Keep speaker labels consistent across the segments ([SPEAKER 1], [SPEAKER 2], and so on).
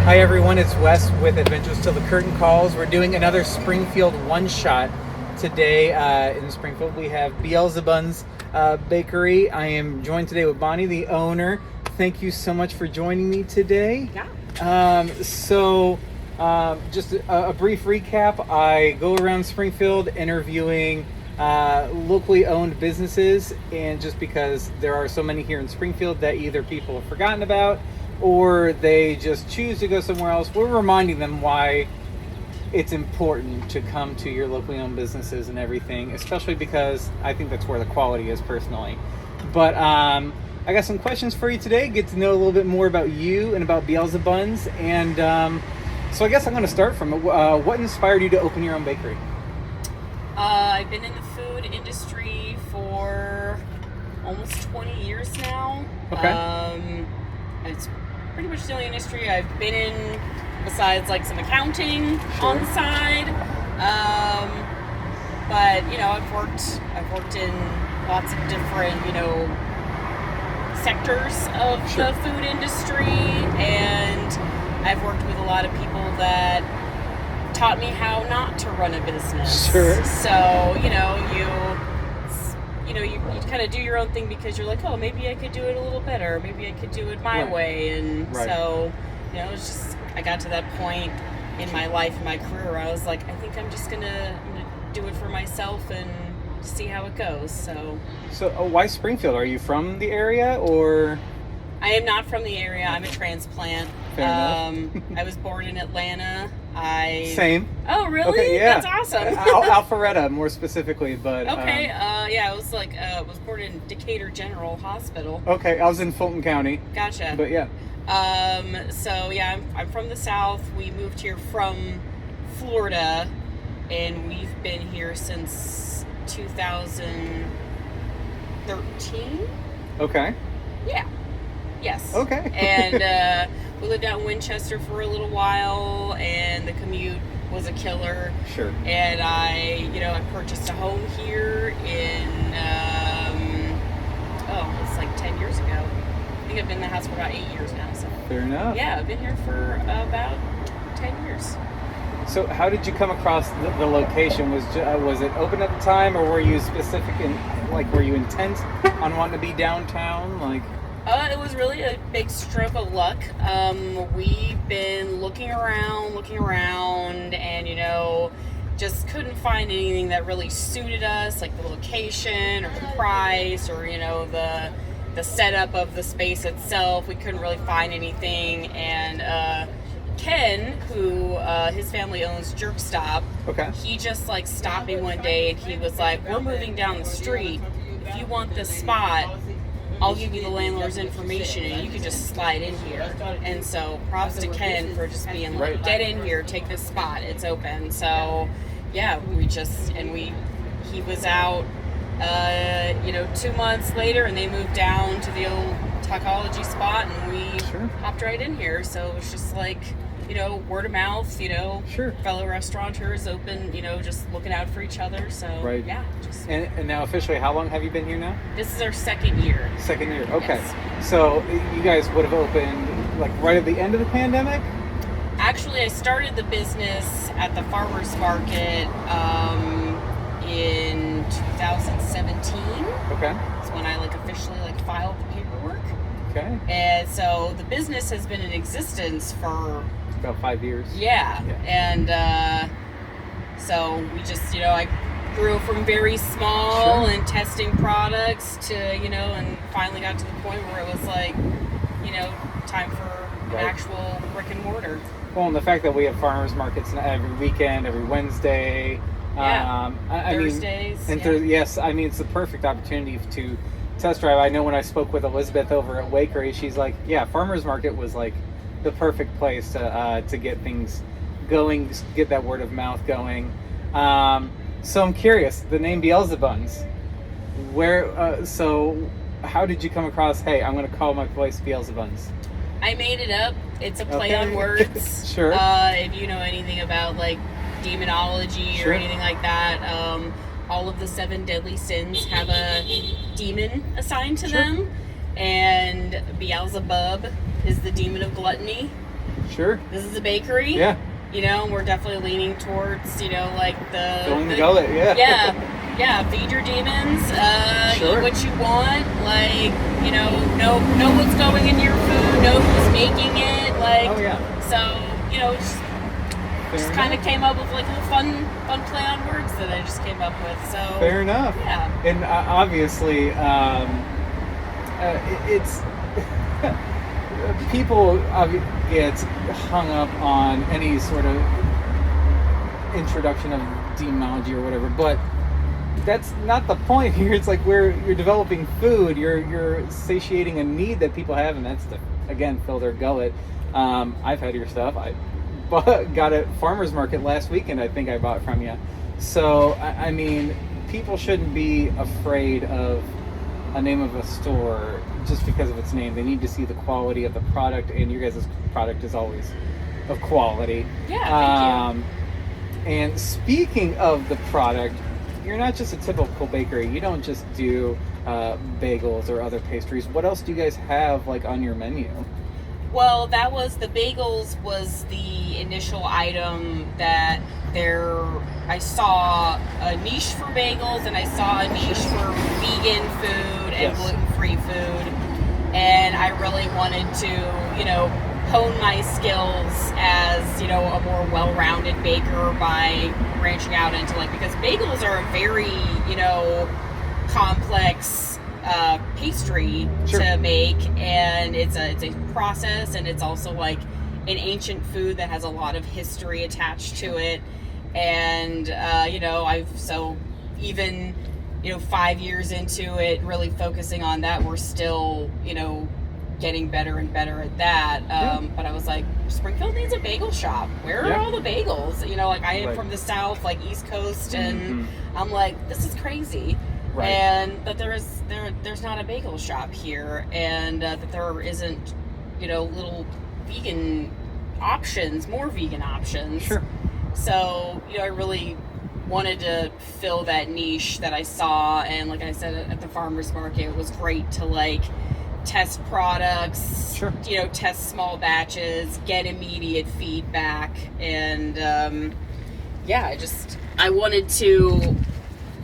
[SPEAKER 1] Hi everyone, it's Wes with Adventures Till the Curtain Calls. We're doing another Springfield one-shot today. In Springfield we have Beelzebunz Bakery. I am joined today with Bonnie, the owner. Thank you so much for joining me today.
[SPEAKER 2] Yeah.
[SPEAKER 1] Just a brief recap. I go around Springfield interviewing locally owned businesses, and just because there are so many here in Springfield that either people have forgotten about or they just choose to go somewhere else, we're reminding them why it's important to come to your locally owned businesses and everything, especially because I think that's where the quality is personally. But I got some questions for you today, get to know a little bit more about you and about Beelzebunz. And so I guess I'm going to start from what inspired you to open your own bakery?
[SPEAKER 2] I've been in the food industry for almost 20 years now.
[SPEAKER 1] Okay.
[SPEAKER 2] It's pretty much the only industry I've been in besides like some accounting on the side. But I've worked in lots of different, sectors of the food industry, and I've worked with a lot of people that taught me how not to run a business.
[SPEAKER 1] Sure.
[SPEAKER 2] So, you kind of do your own thing because you're like, oh, maybe I could do it a little better. Maybe I could do it my way. And so, it's just, I got to that point in my life, in my career, where I was like, I think I'm just going to do it for myself and see how it goes. So
[SPEAKER 1] why Springfield? Are you from the area, or?
[SPEAKER 2] I am not from the area. I'm a transplant.
[SPEAKER 1] Fair enough.
[SPEAKER 2] I was born in Atlanta.
[SPEAKER 1] Same.
[SPEAKER 2] Oh, really?
[SPEAKER 1] Okay, yeah.
[SPEAKER 2] That's awesome.
[SPEAKER 1] Alpharetta, more specifically, but.
[SPEAKER 2] Okay. I was was born in Decatur General Hospital.
[SPEAKER 1] Okay, I was in Fulton County.
[SPEAKER 2] Gotcha.
[SPEAKER 1] But yeah.
[SPEAKER 2] I'm from the South. We moved here from Florida, and we've been here since 2013.
[SPEAKER 1] Okay.
[SPEAKER 2] Yeah. Yes.
[SPEAKER 1] Okay.
[SPEAKER 2] And we lived out in Winchester for a little while, and the commute was a killer.
[SPEAKER 1] Sure.
[SPEAKER 2] And I purchased a home here in, it's like 10 years ago. I think I've been in the house for about 8 years now. So.
[SPEAKER 1] Fair enough.
[SPEAKER 2] Yeah, I've been here for about 10 years.
[SPEAKER 1] So how did you come across the location? Was it open at the time, or were you specific were you intent on wanting to be downtown?
[SPEAKER 2] It was really a big stroke of luck. We've been looking around, and just couldn't find anything that really suited us, like the location or the price or the setup of the space itself. We couldn't really find anything, and Ken, who his family owns Jerk Stop, he just stopped me one day, and he was like, "We're moving down the street. If you want this spot, I'll give you the landlord's information, and you can just slide in here." And so props to Ken for just being like, "Get in here, take this spot, it's open." So yeah, he was out 2 months later, and they moved down to the old Tautology spot, and we hopped right in here. So it was just word of mouth, fellow restaurateurs open, just looking out for each other. So yeah.
[SPEAKER 1] And now officially, how long have you been here now?
[SPEAKER 2] This is our second year.
[SPEAKER 1] Second year, okay.
[SPEAKER 2] Yes.
[SPEAKER 1] So you guys would have opened right at the end of the pandemic?
[SPEAKER 2] Actually, I started the business at the farmer's market in 2017.
[SPEAKER 1] Okay.
[SPEAKER 2] That's when I officially filed the paperwork.
[SPEAKER 1] Okay.
[SPEAKER 2] And so the business has been in existence for
[SPEAKER 1] about 5 years.
[SPEAKER 2] Yeah. And so we just, I grew from very small and testing products to, and finally got to the point where it was time for an actual brick and mortar.
[SPEAKER 1] Well, and the fact that we have farmers markets every weekend, every Wednesday.
[SPEAKER 2] Thursdays.
[SPEAKER 1] Yes, it's the perfect opportunity to test drive. I know when I spoke with Elizabeth over at Wakery, she's like, yeah, farmers market was the perfect place to get things going, get that word of mouth going. So I'm curious, the name Beelzebunz, so how did you come across, hey, I'm going to call my place Beelzebunz?
[SPEAKER 2] I made it up. It's a play on words.
[SPEAKER 1] Sure.
[SPEAKER 2] If you know anything about demonology or anything like that, all of the 7 deadly sins have a demon assigned to them, and Beelzebub is the demon of gluttony.
[SPEAKER 1] Sure.
[SPEAKER 2] This is a bakery.
[SPEAKER 1] Yeah.
[SPEAKER 2] You know, we're definitely leaning towards, you know, like
[SPEAKER 1] Filling the gullet, yeah.
[SPEAKER 2] Yeah, feed your demons,
[SPEAKER 1] Sure.
[SPEAKER 2] eat what you want, like, you know what's going in your food, know who's making it, like,
[SPEAKER 1] Oh, yeah.
[SPEAKER 2] so, you know, just kind of came up with, like, a fun play on words that I just came up with, so.
[SPEAKER 1] Fair enough.
[SPEAKER 2] Yeah.
[SPEAKER 1] And obviously, it's... people get hung up on any sort of introduction of demonology or whatever, but that's not the point here. It's like where you're developing food, you're satiating a need that people have, and that's to, again, fill their gullet. I've had your stuff. I got it at farmer's market last weekend. I think I bought from you. So I mean, people shouldn't be afraid of a name of a store just because of its name. They need to see the quality of the product, and your guys' product is always of quality.
[SPEAKER 2] Yeah, thank you.
[SPEAKER 1] And speaking of the product, you're not just a typical bakery. You don't just do bagels or other pastries. What else do you guys have like on your menu?
[SPEAKER 2] Well, the bagels was the initial item that I saw a niche for bagels, and I saw a niche for vegan food and gluten-free food, and I really wanted to, you know, hone my skills as, you know, a more well-rounded baker by branching out into, like, because bagels are a very, you know, complex pastry to make, and it's a process, and it's also like an ancient food that has a lot of history attached to it. And you know, even, you know, 5 years into it, really focusing on that, we're still, you know, getting better and better at that. But I was like, Springfield needs a bagel shop. Where are all the bagels? You know, like, I am from the South, like East Coast, and I'm like, this is crazy. And that there's not a bagel shop here, and that there isn't, you know, little vegan options, more vegan options.
[SPEAKER 1] Sure.
[SPEAKER 2] So, you know, I really wanted to fill that niche that I saw, and like I said, at the farmer's market, it was great to, like, test products, you know, test small batches, get immediate feedback, and I wanted to,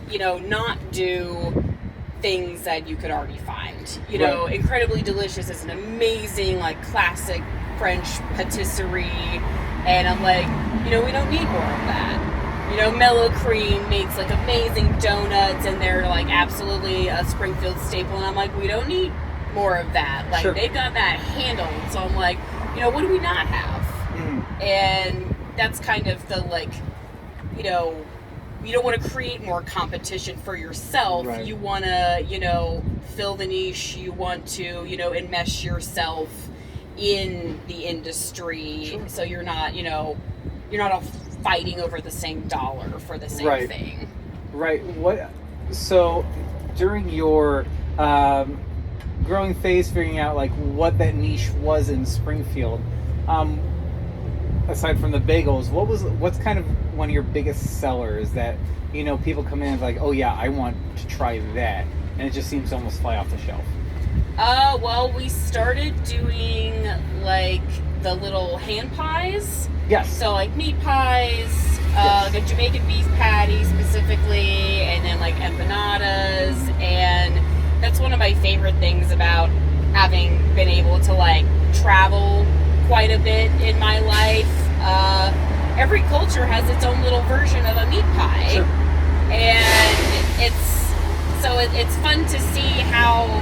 [SPEAKER 2] you know, not do things that you could already find. You know, Incredibly Delicious is an amazing, like, classic French patisserie, and I'm like, you know, we don't need more of that. You know, Mellow Cream makes, like, amazing donuts, and they're, like, absolutely a Springfield staple, and I'm like, we don't need more of that. Like, they've got that handled, so I'm like, you know, what do we not have? And that's kind of the, like, you know, you don't want to create more competition for yourself. You want to, you know, fill the niche. You want to, you know, enmesh yourself in the industry, so you're not, you know, you're not all fighting over the same dollar for the same thing. So during your growing phase, figuring out, like, what that niche was in Springfield, aside from the bagels, what's kind of one of your biggest sellers that, you know, people come in and like, oh yeah, I want to try that, and it just seems to almost fly off the shelf? Well, we started doing, like, the little hand pies. So, like, meat pies, like a Jamaican beef patty specifically, and then, like, empanadas, and that's one of my favorite things about having been able to, like, travel quite a bit in my life. Every culture has its own little version of a meat pie, and it's fun to see how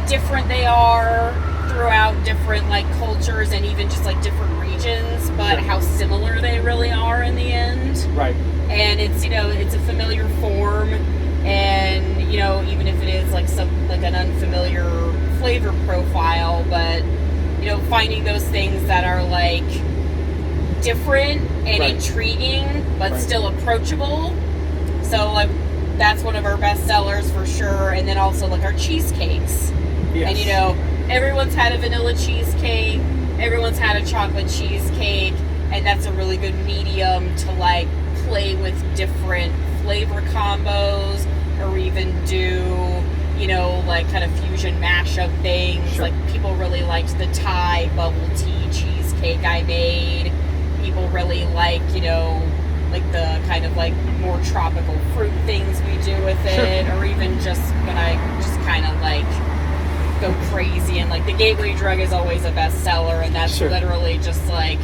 [SPEAKER 2] different they are throughout different, like, cultures, and even just, like, different regions, but how similar they really are in the end. And it's, you know, it's a familiar form, and, you know, even if it is like an unfamiliar flavor profile, but, you know, finding those things that are, like, different and intriguing, but still approachable. So, like, that's one of our best sellers for sure. And then also, like, our cheesecakes. And, you know, everyone's had a vanilla cheesecake, everyone's had a chocolate cheesecake, and that's a really good medium to, like, play with different flavor combos, or even do, you know, like, kind of fusion mashup things. Like, people really liked the Thai bubble tea cheesecake. cheesecake I made. People really like, like the kind of like more tropical fruit things we do with it, or even just when I just kind of like go crazy, and like the gateway drug is always a bestseller, and that's literally just like,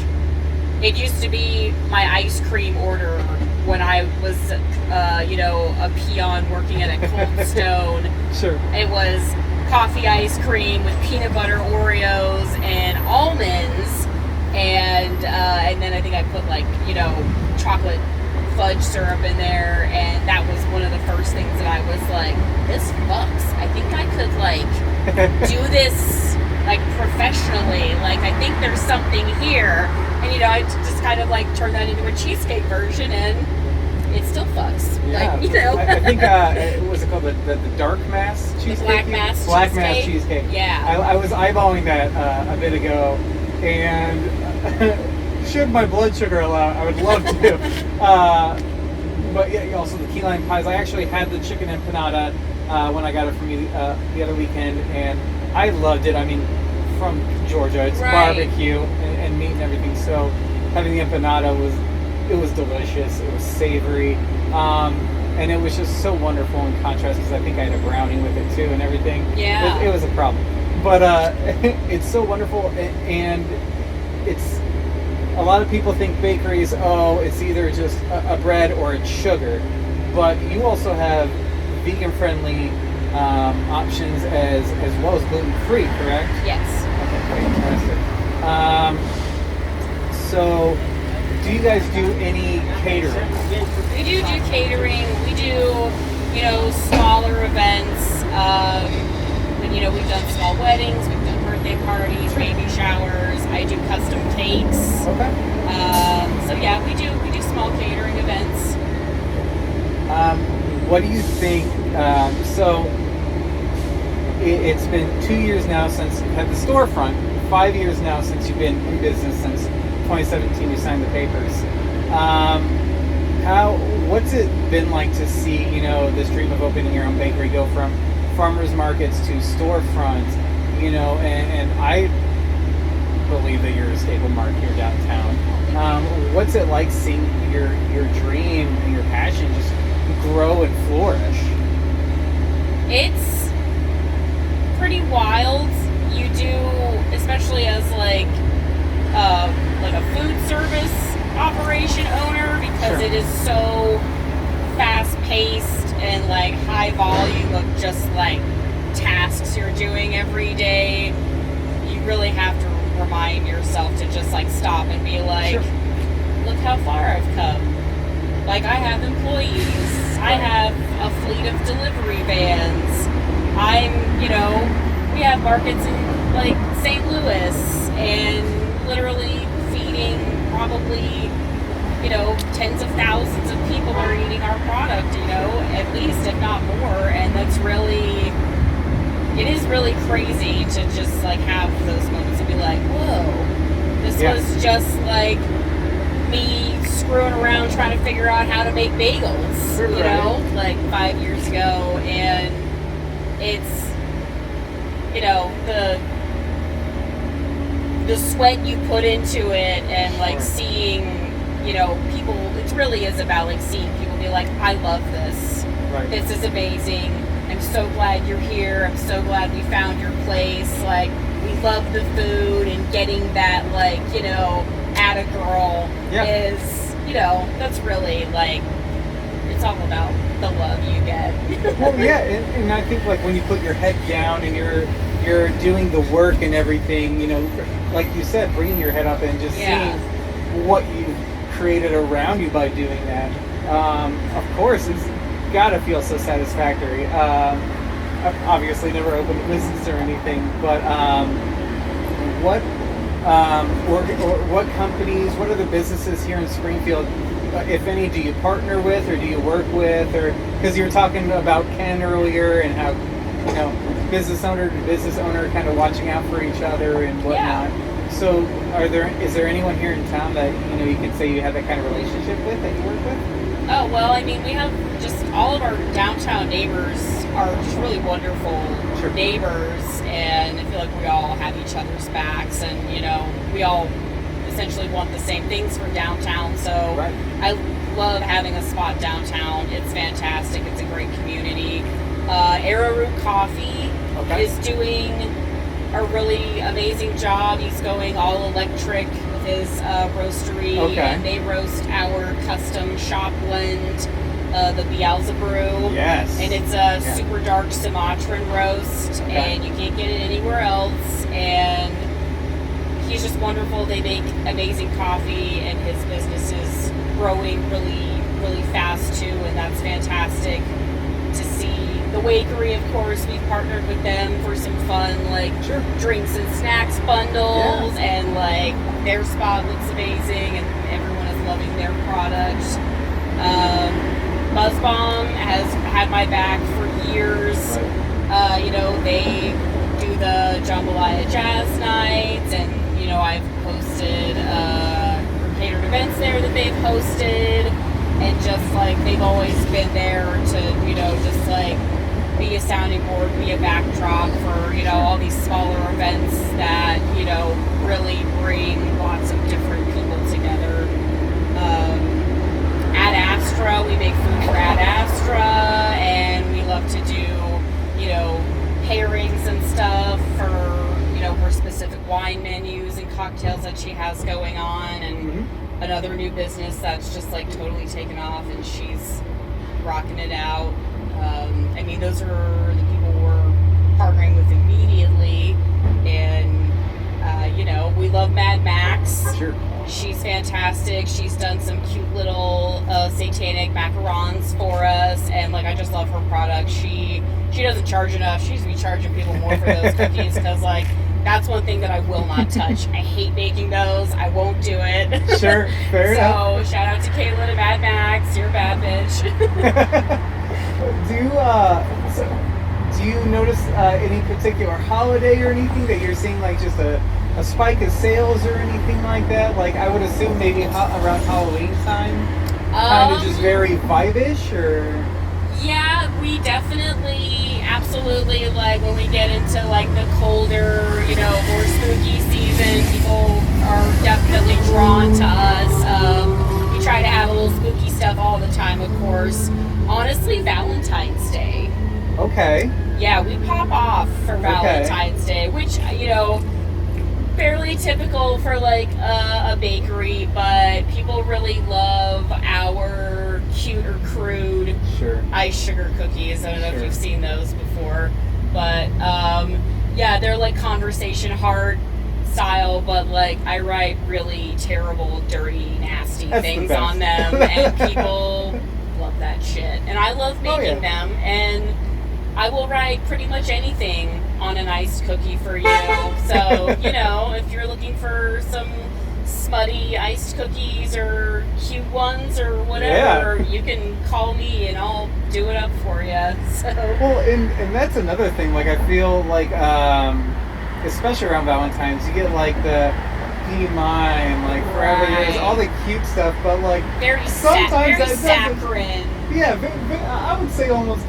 [SPEAKER 2] it used to be my ice cream order when I was, a peon working at a Cold Stone. It was coffee ice cream with peanut butter Oreos and almonds, and then I think I put like, chocolate fudge syrup in there, and that was one of the first things that I was like, this fucks. I think I could like do this like professionally. Like, I think there's something here. And I just kind of like turned that into a cheesecake version, and it still fucks.
[SPEAKER 1] Yeah, like, I think what's it called, the dark mass cheesecake?
[SPEAKER 2] The black mass
[SPEAKER 1] mass cheesecake.
[SPEAKER 2] Yeah.
[SPEAKER 1] I was eyeballing that a bit ago, and should my blood sugar allow, I would love to. But yeah, also the key lime pies. I actually had the chicken empanada when I got it from you the other weekend, and I loved it. I mean, from Georgia, it's barbecue and meat and everything. So having the empanada was delicious. It was savory, and it was just so wonderful in contrast, because I think I had a brownie with it too and everything.
[SPEAKER 2] Yeah,
[SPEAKER 1] it was a problem, but it's so wonderful, and it's, a lot of people think bakeries, it's either just a bread or it's sugar, but you also have vegan friendly options as well as gluten free, correct?
[SPEAKER 2] Yes.
[SPEAKER 1] Okay, fantastic. So, do you guys do any catering?
[SPEAKER 2] We do catering. We do, smaller events. And, we've done small weddings. We've done birthday parties, baby showers. I do custom cakes.
[SPEAKER 1] Okay.
[SPEAKER 2] So yeah, we do small catering events.
[SPEAKER 1] What do you think? So, it's been 2 years now since you had the storefront. 5 years now since you've been in business, since 2017 you signed the papers. What's it been like to see, this dream of opening your own bakery go from farmers markets to storefront, and I believe that you're a staple mark here downtown. What's it like seeing your dream and your passion just grow and flourish?
[SPEAKER 2] It's pretty wild. You do, especially as like a food service operation owner, because it is so fast paced and like high volume of just like tasks you're doing every day. You really have to remind yourself to just like stop and be like, look how far I've come. Like, I have employees. I have a fleet of delivery vans. We have markets in like St. Louis, and literally feeding probably, tens of thousands of people are eating our product, at least, if not more. And that's it is really crazy to just like have those moments and be like, whoa, this was just like me screwing around trying to figure out how to make bagels, like 5 years ago. And it's, the sweat you put into it, and like seeing, people, it really is about like seeing people be like, I love this. This is amazing. I'm so glad you're here. I'm so glad we found your place. Like, we love the food, and getting that, like, atta girl is, that's really like, it's all about the love you get.
[SPEAKER 1] Well, yeah, and I think like when you put your head down and you're doing the work and everything, like you said, bringing your head up and just seeing what you created around you by doing that. Of course, it's gotta feel so satisfactory. I've obviously never opened a business or anything, but what companies, what other businesses here in Springfield, if any, do you partner with or do you work with? Or because you were talking about Ken earlier and how, business owner to business owner kind of watching out for each other and whatnot. So is there anyone here in town that you could say you have that kind of relationship with, that you work with?
[SPEAKER 2] Oh, well, I mean, we have just all of our downtown neighbors are just really wonderful neighbors, and I feel like we all have each other's backs, and we all essentially want the same things for downtown. So
[SPEAKER 1] Right.
[SPEAKER 2] I love having a spot downtown. It's fantastic. It's a great community. Arrowroot Coffee
[SPEAKER 1] Okay.
[SPEAKER 2] is doing a really amazing job. He's going all electric with his roastery,
[SPEAKER 1] Okay.
[SPEAKER 2] and they roast our custom shop blend, the Beelzebunz.
[SPEAKER 1] Yes.
[SPEAKER 2] And it's a super dark Sumatran roast,
[SPEAKER 1] Okay.
[SPEAKER 2] and you can't get it anywhere else. And he's just wonderful. They make amazing coffee, and his business is growing really, really fast too, and that's fantastic to see. The Wakery, of course, we've partnered with them for some fun, like
[SPEAKER 1] Sure.
[SPEAKER 2] drinks and snacks bundles, and like their spot looks amazing, and everyone is loving their product. Buzzbomb has had my back for years.
[SPEAKER 1] Right.
[SPEAKER 2] They do the Jambalaya Jazz Nights, and I've hosted catered events there that they've hosted, and just like they've always been there to just like be a sounding board, be a backdrop for all these smaller events that really bring lots of different people together. Ad Astra, we make food for Ad Astra, and we love to do pairings and stuff for her specific wine menus and cocktails that she has going on, and another new business that's just like totally taken off, and she's rocking it out. Those are the people we're partnering with immediately, and we love Mad Max.
[SPEAKER 1] Sure.
[SPEAKER 2] She's fantastic. She's done some cute little satanic macarons for us, and like I just love her product. She doesn't charge enough. She should be charging people more for those cookies, because like that's one thing that I will not touch. I hate baking those. I won't do it.
[SPEAKER 1] Sure, fair enough.
[SPEAKER 2] So shout out to Caitlin and Mad Max. You're a bad bitch.
[SPEAKER 1] Do you notice any particular holiday or anything that you're seeing, like just a spike of sales or anything like that? Like I would assume maybe around Halloween time, kind of just very vibe-ish, or?
[SPEAKER 2] Yeah, we definitely, absolutely, like when we get into like the colder, more spooky season, people are definitely drawn to us. We try to have a little spooky stuff all the time, of course. Honestly, Valentine's Day.
[SPEAKER 1] Okay.
[SPEAKER 2] Yeah, we pop off for Valentine's Day, which, fairly typical for like a bakery, but people really love our cute or crude ice sugar cookies. I don't know if you've seen those before, but they're like conversation hard style, but like I write really terrible, dirty, nasty things on them, and people love that shit, and I love making them, and I will write pretty much anything on an iced cookie for you. So, if you're looking for some smutty iced cookies or cute ones or whatever, you can call me and I'll do it up for you. So.
[SPEAKER 1] Well, and that's another thing. Like, I feel like, especially around Valentine's, you get like the Be Mine, like Forever Yours, all the cute stuff, but like
[SPEAKER 2] very
[SPEAKER 1] sometimes
[SPEAKER 2] very saccharine.
[SPEAKER 1] Yeah, I would say almost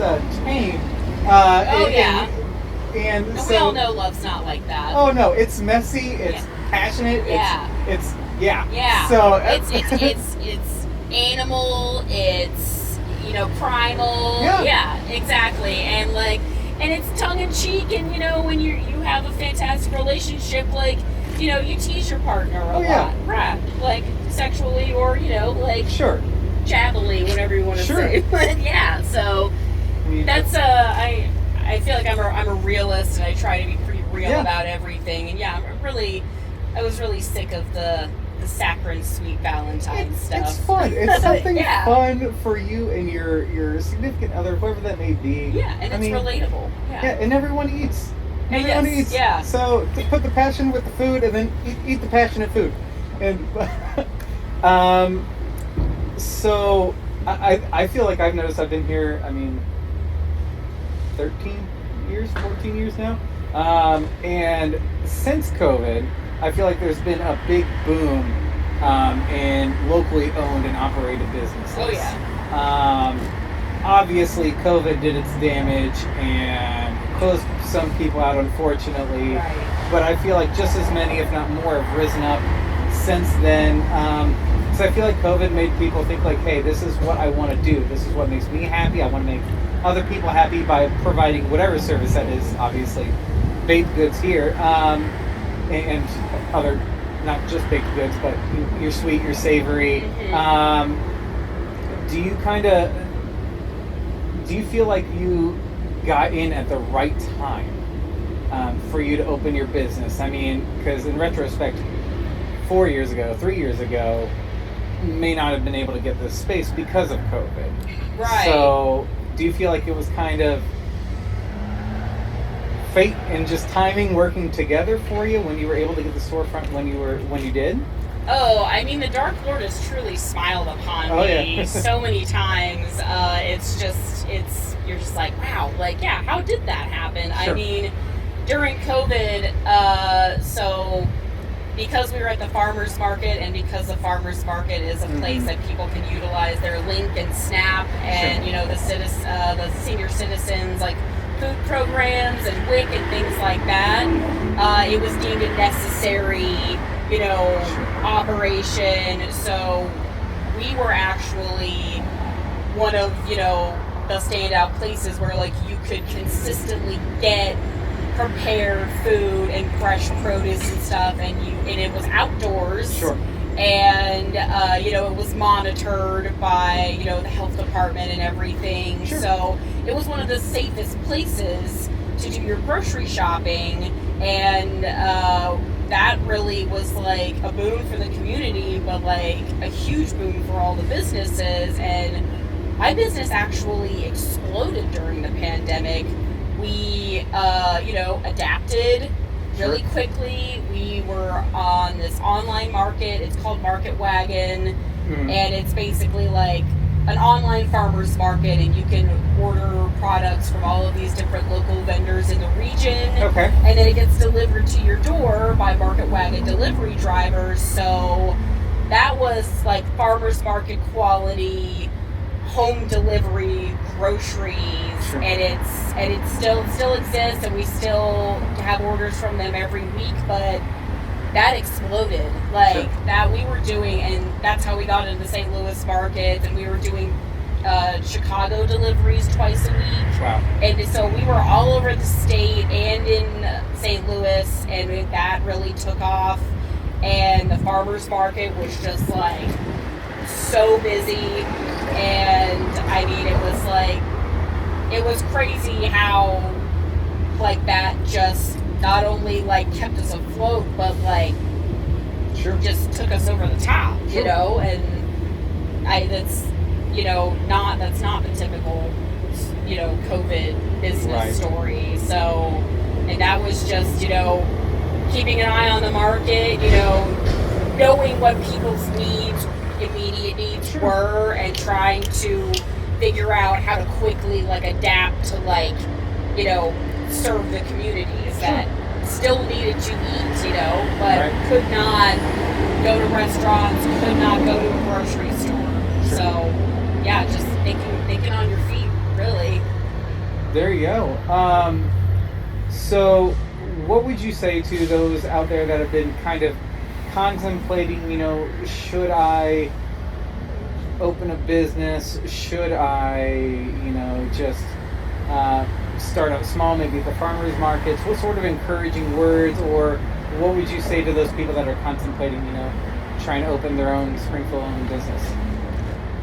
[SPEAKER 1] tame. And
[SPEAKER 2] And
[SPEAKER 1] so,
[SPEAKER 2] we all know love's not like that.
[SPEAKER 1] Oh no, it's messy, it's passionate, it's
[SPEAKER 2] So it's animal, it's primal. Yeah, exactly. And like, and it's tongue in cheek, and when you have a fantastic relationship, like you tease your partner a lot, right? Like sexually or like jabbily, whatever you want to say. But so that's I feel like I'm a realist, and I try to be pretty real about everything. And I was really sick of the saccharine sweet Valentine stuff.
[SPEAKER 1] It's fun. It's something fun for you and your significant other, whoever that may be.
[SPEAKER 2] Yeah, and it's relatable. Yeah,
[SPEAKER 1] and everyone eats. Everyone eats.
[SPEAKER 2] Yeah.
[SPEAKER 1] So to put the passion with the food, and then eat the passionate food. And so I feel like I've noticed. I've been here. 13 years, 14 years now. And since COVID, I feel like there's been a big boom in locally owned and operated businesses.
[SPEAKER 2] Oh, yeah.
[SPEAKER 1] Obviously, COVID did its damage and closed some people out, unfortunately.
[SPEAKER 2] Right.
[SPEAKER 1] But I feel like just as many, if not more, have risen up since then, so I feel like COVID made people think like, hey, this is what I want to do. This is what makes me happy. I want to make other people happy by providing whatever service that is, obviously baked goods here, and other, not just baked goods, but your sweet, your savory. Do you feel like you got in at the right time for you to open your business? I mean, because in retrospect, 4 years ago, 3 years ago, may not have been able to get this space because of COVID.
[SPEAKER 2] Right.
[SPEAKER 1] So do you feel like it was kind of fate and just timing working together for you when you were able to get the storefront when you did?
[SPEAKER 2] Oh, I mean, the Dark Lord has truly smiled upon me so many times. You're just like, wow, like, yeah, how did that happen? Sure. I mean, during COVID, so because we were at the farmers market, and because the farmers market is a place that people can utilize their Link and Snap, and the senior citizens, like food programs and WIC and things like that, it was deemed a necessary operation. So we were actually one of the standout places where like you could consistently get prepared food and fresh produce and stuff, and it was outdoors.
[SPEAKER 1] Sure.
[SPEAKER 2] And it was monitored by the health department and everything.
[SPEAKER 1] Sure.
[SPEAKER 2] So it was one of the safest places to do your grocery shopping, and that really was like a boon for the community, but like a huge boon for all the businesses. And my business actually exploded during the pandemic. We adapted really quickly. We were on this online market. It's called Market Wagon, and it's basically like an online farmers market, and you can order products from all of these different local vendors in the region.
[SPEAKER 1] Okay.
[SPEAKER 2] And then it gets delivered to your door by Market Wagon delivery drivers. So that was like farmers market quality home delivery groceries.
[SPEAKER 1] Sure.
[SPEAKER 2] And it still exists, and we still have orders from them every week, but that exploded. Like,
[SPEAKER 1] sure.
[SPEAKER 2] That we were doing, and that's how we got into St. Louis markets, and we were doing Chicago deliveries twice a week.
[SPEAKER 1] Wow.
[SPEAKER 2] And so we were all over the state and in St. Louis, and that really took off. And the farmers market was just like so busy. And I mean, it was crazy how like that just not only like kept us afloat, but like
[SPEAKER 1] sure.
[SPEAKER 2] just took us over the top,
[SPEAKER 1] sure.
[SPEAKER 2] And that's not the typical COVID business
[SPEAKER 1] right.
[SPEAKER 2] story. So, and that was just keeping an eye on the market, knowing what people's immediate needs
[SPEAKER 1] sure.
[SPEAKER 2] were, and trying to figure out how to quickly like adapt to like serve the communities that still needed to eat, but
[SPEAKER 1] right.
[SPEAKER 2] could not go to restaurants, could not go to a grocery store.
[SPEAKER 1] Sure.
[SPEAKER 2] So yeah, just thinking on your feet, really.
[SPEAKER 1] There you go. So what would you say to those out there that have been kind of contemplating, should I open a business? Should I, just start out small, maybe at the farmers markets? What sort of encouraging words, or what would you say to those people that are contemplating, trying to open their own Springfield-owned business?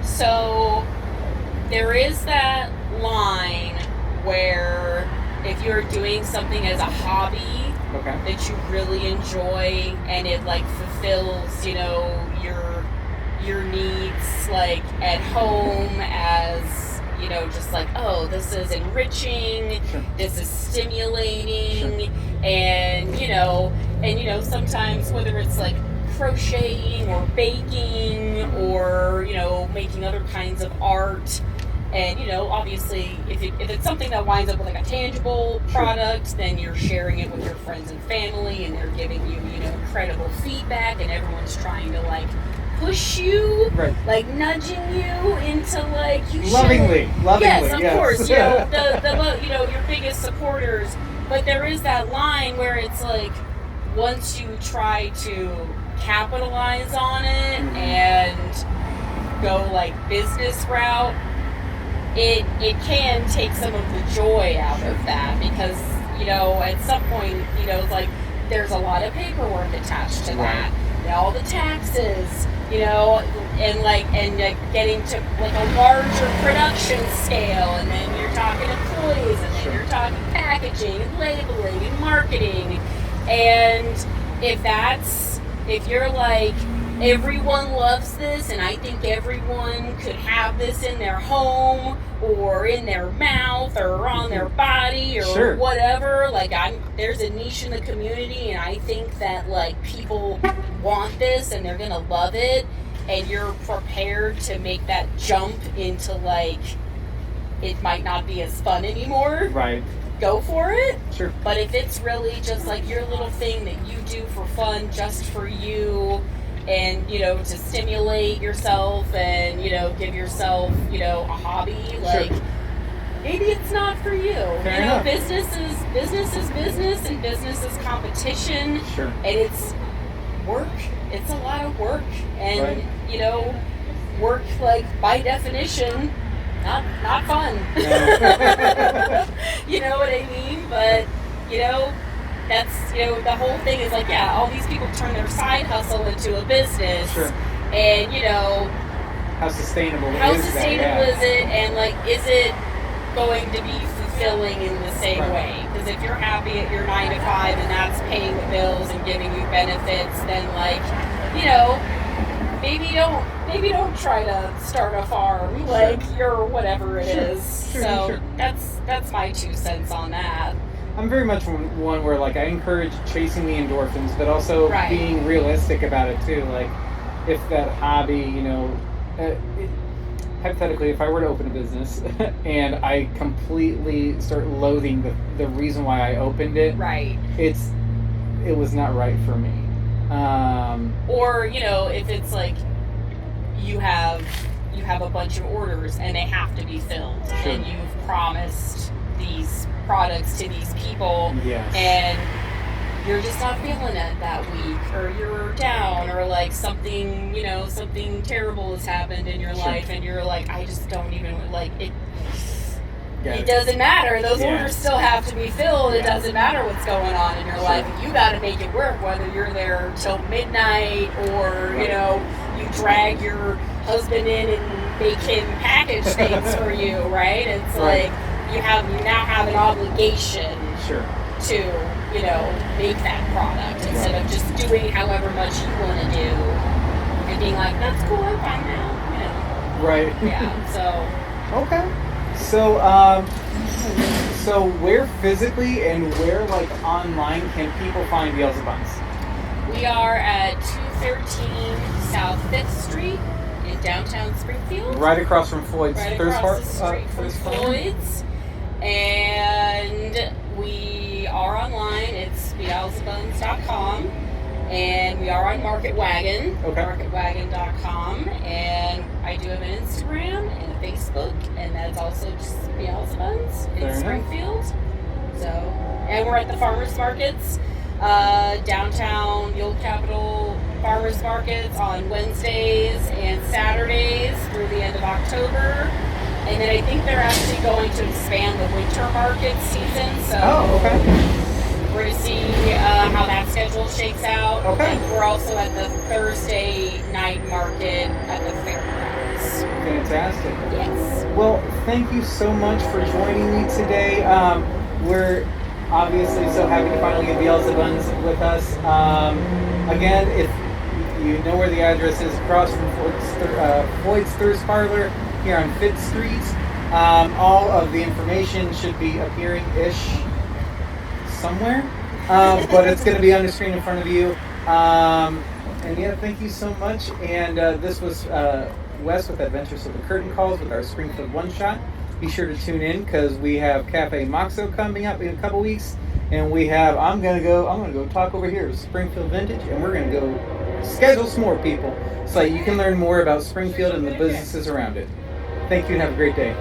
[SPEAKER 2] So there is that line where if you're doing something as a hobby that you really enjoy, and it like fulfills, your needs like at home, as just like, oh, this is enriching,
[SPEAKER 1] sure.
[SPEAKER 2] this is stimulating,
[SPEAKER 1] sure.
[SPEAKER 2] and sometimes whether it's like crocheting or baking or making other kinds of art, and obviously if it's something that winds up with like a tangible product, sure. then you're sharing it with your friends and family, and they're giving you incredible feedback, and everyone's trying to like push you,
[SPEAKER 1] right.
[SPEAKER 2] like nudging you into like you
[SPEAKER 1] lovingly,
[SPEAKER 2] yes, of course, the your biggest supporters. But there is that line where it's like, once you try to capitalize on it and go like business route, it can take some of the joy out of that, because at some point like there's a lot of paperwork attached to that, all the taxes, and getting to like a larger production scale, and then you're talking employees, and then you're talking packaging and labeling and marketing. And if you're like, everyone loves this and I think everyone could have this in their home or in their mouth or on their body or whatever, like there's a niche in the community and I think that like people want this and they're gonna love it, and you're prepared to make that jump into like it might not be as fun anymore, go for it. But if it's really just like your little thing that you do for fun, just for you, and to stimulate yourself and give yourself a hobby, like maybe it's not for you. Business is business, and business is competition, and it's work. It's a lot of work, and work, like by definition, not fun. You know what I mean? But that's the whole thing is like, all these people turn their side hustle into a business, and
[SPEAKER 1] how sustainable is
[SPEAKER 2] it, and like, is it going to be fulfilling in the same way? Because if you're happy at your 9 to 5 and that's paying the bills and giving you benefits, then like maybe don't try to start a farm, like your whatever it is. So that's my 2 cents on that.
[SPEAKER 1] I'm very much one where like I encourage chasing the endorphins, but also being realistic about it too. Like if that hobby, hypothetically, if I were to open a business and I completely start loathing the reason why I opened it, it was not right for me.
[SPEAKER 2] Or if it's like you have a bunch of orders and they have to be filled, and you've promised these products to these people, and you're just not feeling it that week, or you're down, or like something terrible has happened in your life, and you're like, I just don't even like it. It doesn't matter. Those orders still have to be filled. It doesn't matter what's going on in your life. You got to make it work, whether you're there till midnight or you drag your husband in and make him package things for you, right? It's like you now have an obligation to make that product, instead of just doing however much you want to do and being like, that's cool, I'm fine now. Yeah. So
[SPEAKER 1] okay. So where physically and where like online can people find Beelzebunz?
[SPEAKER 2] We are at 213 South 5th Street in downtown Springfield.
[SPEAKER 1] Right across from Floyd's.
[SPEAKER 2] Right across the street from Floyd's. And we are online. It's Beelzebunz.com. And we are on Market Wagon, marketwagon.com. And I do have an Instagram and a Facebook, and that's also just Beelzebunz in Springfield. So, and we're at the farmers markets, downtown, the old Capitol farmers markets on Wednesdays and Saturdays through the end of October. And then I think they're actually going to expand the winter market season. So we're going to see how that schedule shakes out. And we're also at the Thursday night market at the fairgrounds.
[SPEAKER 1] Fantastic.
[SPEAKER 2] Yes.
[SPEAKER 1] Well, thank you so much for joining me today. We're obviously so happy to finally get Beelzebunz with us. Again, if you know where the address is, across from Floyd's Thirst Parlor here on 5th Street. All of the information should be appearing-ish somewhere, but it's going to be on the screen in front of you. And thank you so much. And this was Wes with Adventures of the Curtain Calls with our Springfield One Shot. Be sure to tune in because we have Cafe Moxo coming up in a couple weeks, and we have I'm gonna go talk over here with Springfield Vintage, and we're gonna go schedule some more people so you can learn more about Springfield and the businesses around it. Thank you and have a great day.